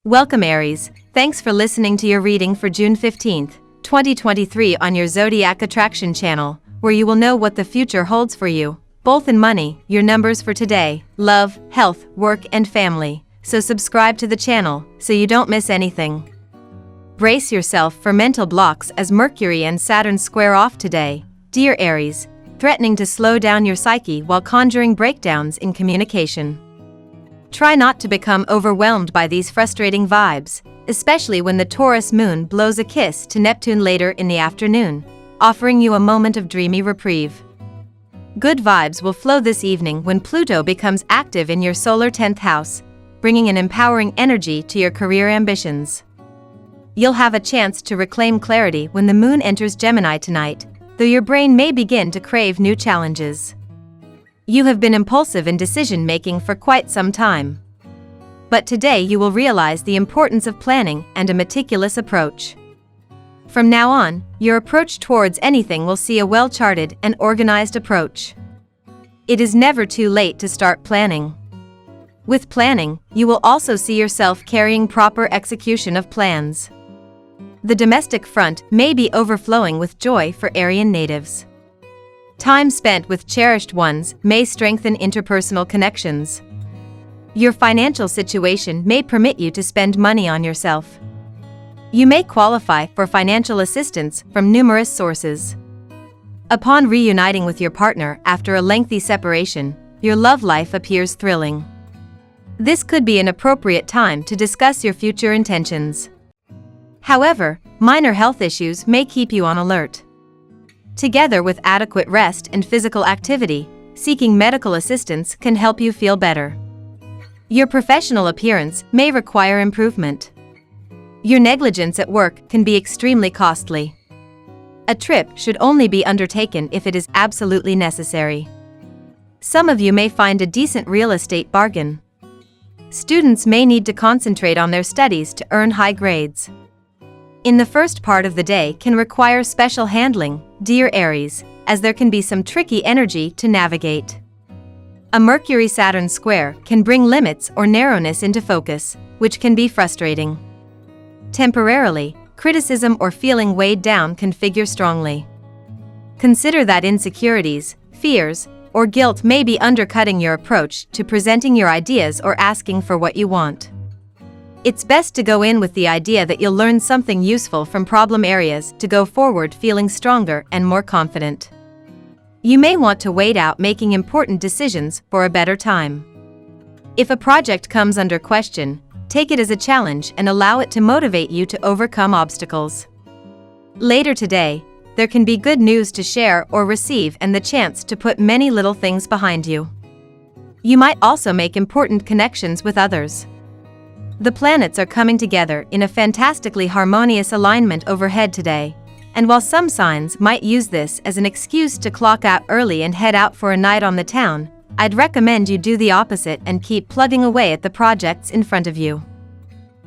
Welcome Aries, thanks for listening to your reading for June 15th, 2023 on your Zodiac Attraction channel, where you will know what the future holds for you, both in money, your numbers for today, love, health, work and family, so subscribe to the channel so you don't miss anything. Brace yourself for mental blocks as Mercury and Saturn square off today, dear Aries, threatening to slow down your psyche while conjuring breakdowns in communication. Try not to become overwhelmed by these frustrating vibes, especially when the Taurus moon blows a kiss to Neptune later in the afternoon, offering you a moment of dreamy reprieve. Good vibes will flow this evening when Pluto becomes active in your solar 10th house, bringing an empowering energy to your career ambitions. You'll have a chance to reclaim clarity when the moon enters Gemini tonight, though your brain may begin to crave new challenges. You have been impulsive in decision-making for quite some time. But today you will realize the importance of planning and a meticulous approach. From now on, your approach towards anything will see a well-charted and organized approach. It is never too late to start planning. With planning, you will also see yourself carrying proper execution of plans. The domestic front may be overflowing with joy for Arian natives. Time spent with cherished ones may strengthen interpersonal connections. Your financial situation may permit you to spend money on yourself. You may qualify for financial assistance from numerous sources. Upon reuniting with your partner after a lengthy separation, your love life appears thrilling. This could be an appropriate time to discuss your future intentions. However, minor health issues may keep you on alert. Together with adequate rest and physical activity, seeking medical assistance can help you feel better. Your professional appearance may require improvement. Your negligence at work can be extremely costly. A trip should only be undertaken if it is absolutely necessary. Some of you may find a decent real estate bargain. Students may need to concentrate on their studies to earn high grades. In the first part of the day can require special handling, dear Aries, as there can be some tricky energy to navigate. A Mercury-Saturn square can bring limits or narrowness into focus, which can be frustrating. Temporarily, criticism or feeling weighed down can figure strongly. Consider that insecurities, fears, or guilt may be undercutting your approach to presenting your ideas or asking for what you want. It's best to go in with the idea that you'll learn something useful from problem areas to go forward feeling stronger and more confident. You may want to wait out making important decisions for a better time. If a project comes under question, take it as a challenge and allow it to motivate you to overcome obstacles. Later today, there can be good news to share or receive and the chance to put many little things behind you. You might also make important connections with others. The planets are coming together in a fantastically harmonious alignment overhead today, and while some signs might use this as an excuse to clock out early and head out for a night on the town, I'd recommend you do the opposite and keep plugging away at the projects in front of you.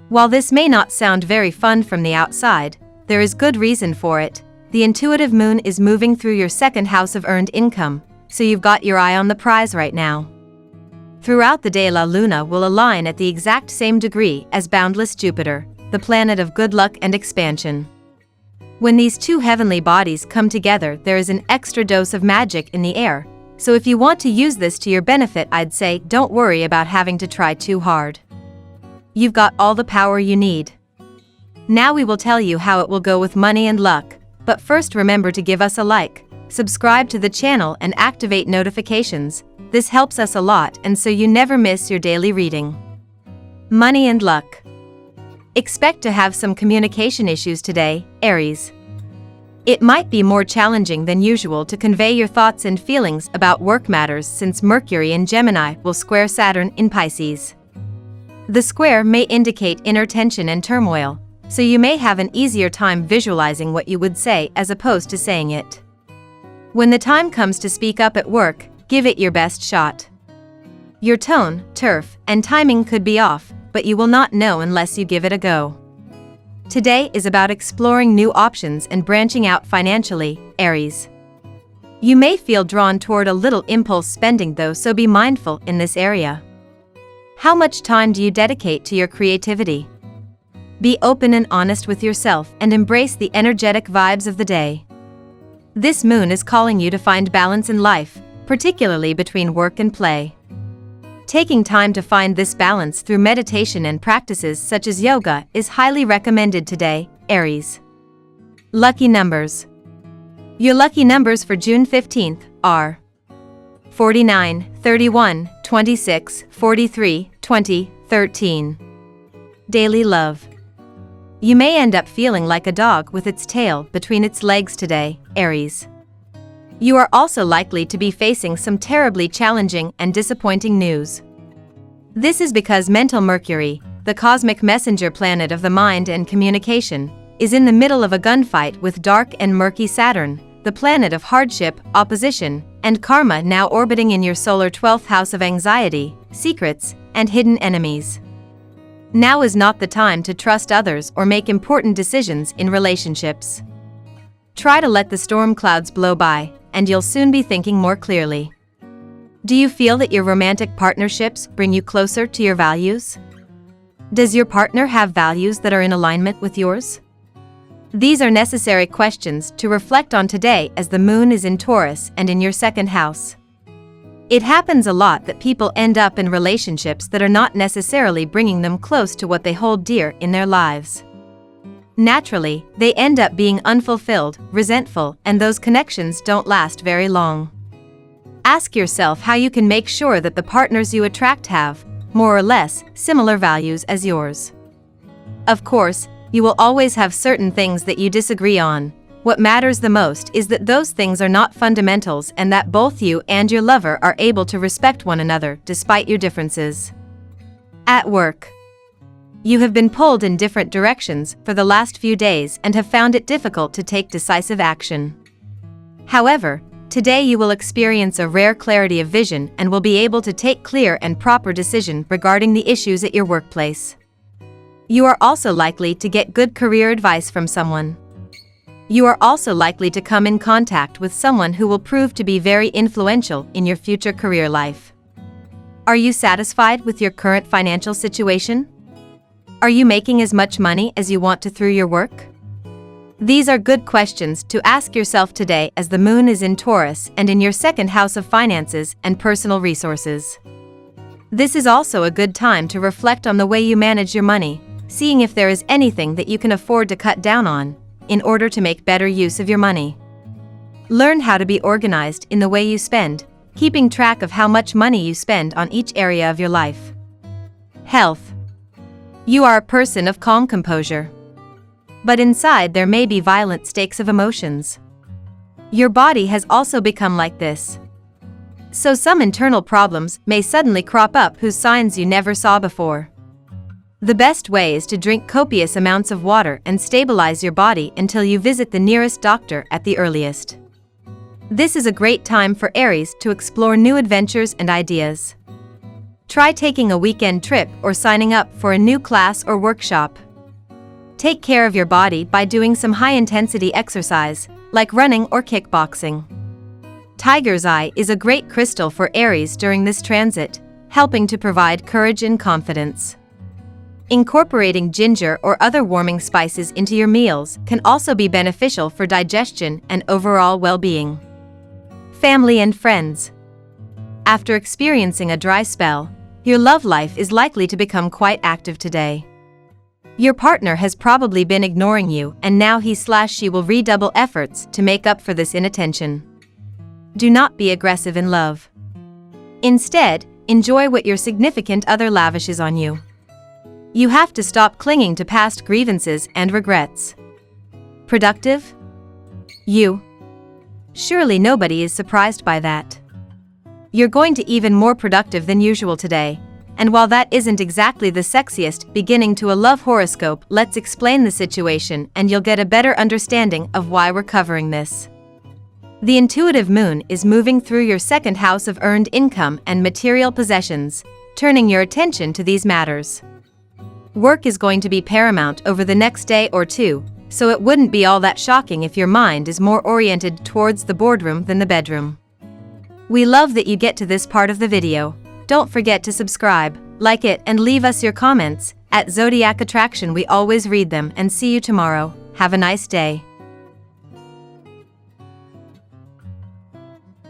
While this may not sound very fun from the outside, there is good reason for it. The intuitive moon is moving through your second house of earned income, so you've got your eye on the prize right now. Throughout the day La Luna will align at the exact same degree as boundless Jupiter, the planet of good luck and expansion. When these two heavenly bodies come together, there is an extra dose of magic in the air, so if you want to use this to your benefit, I'd say don't worry about having to try too hard. You've got all the power you need. Now we will tell you how it will go with money and luck, but first remember to give us a like, subscribe to the channel and activate notifications. This helps us a lot and so you never miss your daily reading. Money and luck. Expect to have some communication issues today, Aries. It might be more challenging than usual to convey your thoughts and feelings about work matters since Mercury in Gemini will square Saturn in Pisces. The square may indicate inner tension and turmoil, so you may have an easier time visualizing what you would say as opposed to saying it. When the time comes to speak up at work, give it your best shot. Your tone, turf, and timing could be off, but you will not know unless you give it a go. Today is about exploring new options and branching out financially, Aries. You may feel drawn toward a little impulse spending though, so be mindful in this area. How much time do you dedicate to your creativity? Be open and honest with yourself and embrace the energetic vibes of the day. This moon is calling you to find balance in life, particularly between work and play. Taking time to find this balance through meditation and practices such as yoga is highly recommended today, Aries. Lucky numbers. Your lucky numbers for June 15th are 49, 31, 26, 43, 20, 13. Daily love. You may end up feeling like a dog with its tail between its legs today, Aries. You are also likely to be facing some terribly challenging and disappointing news. This is because mental Mercury, the cosmic messenger planet of the mind and communication, is in the middle of a gunfight with dark and murky Saturn, the planet of hardship, opposition, and karma, now orbiting in your solar 12th house of anxiety, secrets, and hidden enemies. Now is not the time to trust others or make important decisions in relationships. Try to let the storm clouds blow by, and you'll soon be thinking more clearly. Do you feel that your romantic partnerships bring you closer to your values? Does your partner have values that are in alignment with yours? These are necessary questions to reflect on today as the moon is in Taurus and in your second house. It happens a lot that people end up in relationships that are not necessarily bringing them close to what they hold dear in their lives. Naturally, they end up being unfulfilled, resentful, and those connections don't last very long. Ask yourself how you can make sure that the partners you attract have, more or less, similar values as yours. Of course, you will always have certain things that you disagree on. What matters the most is that those things are not fundamentals and that both you and your lover are able to respect one another despite your differences. At work. You have been pulled in different directions for the last few days and have found it difficult to take decisive action. However, today you will experience a rare clarity of vision and will be able to take clear and proper decision regarding the issues at your workplace. You are also likely to get good career advice from someone. You are also likely to come in contact with someone who will prove to be very influential in your future career life. Are you satisfied with your current financial situation? Are you making as much money as you want to through your work? These are good questions to ask yourself today as the moon is in Taurus and in your second house of finances and personal resources. This is also a good time to reflect on the way you manage your money, seeing if there is anything that you can afford to cut down on, in order to make better use of your money. Learn how to be organized in the way you spend, keeping track of how much money you spend on each area of your life. Health. You are a person of calm composure. But inside there may be violent stakes of emotions. Your body has also become like this. So some internal problems may suddenly crop up whose signs you never saw before. The best way is to drink copious amounts of water and stabilize your body until you visit the nearest doctor at the earliest. This is a great time for Aries to explore new adventures and ideas. Try taking a weekend trip or signing up for a new class or workshop. Take care of your body by doing some high-intensity exercise, like running or kickboxing. Tiger's Eye is a great crystal for Aries during this transit, helping to provide courage and confidence. Incorporating ginger or other warming spices into your meals can also be beneficial for digestion and overall well-being. Family and friends. After experiencing a dry spell, your love life is likely to become quite active today. Your partner has probably been ignoring you and now he/she will redouble efforts to make up for this inattention. Do not be aggressive in love. Instead, enjoy what your significant other lavishes on you. You have to stop clinging to past grievances and regrets. Productive? You. Surely nobody is surprised by that. You're going to even more productive than usual today, and while that isn't exactly the sexiest beginning to a love horoscope, let's explain the situation and you'll get a better understanding of why we're covering this. The intuitive moon is moving through your second house of earned income and material possessions, turning your attention to these matters. Work is going to be paramount over the next day or two, so it wouldn't be all that shocking if your mind is more oriented towards the boardroom than the bedroom. We love that you get to this part of the video. Don't forget to subscribe, like it, and leave us your comments, At Zodiac Attraction we always read them and see you tomorrow. Have a nice day.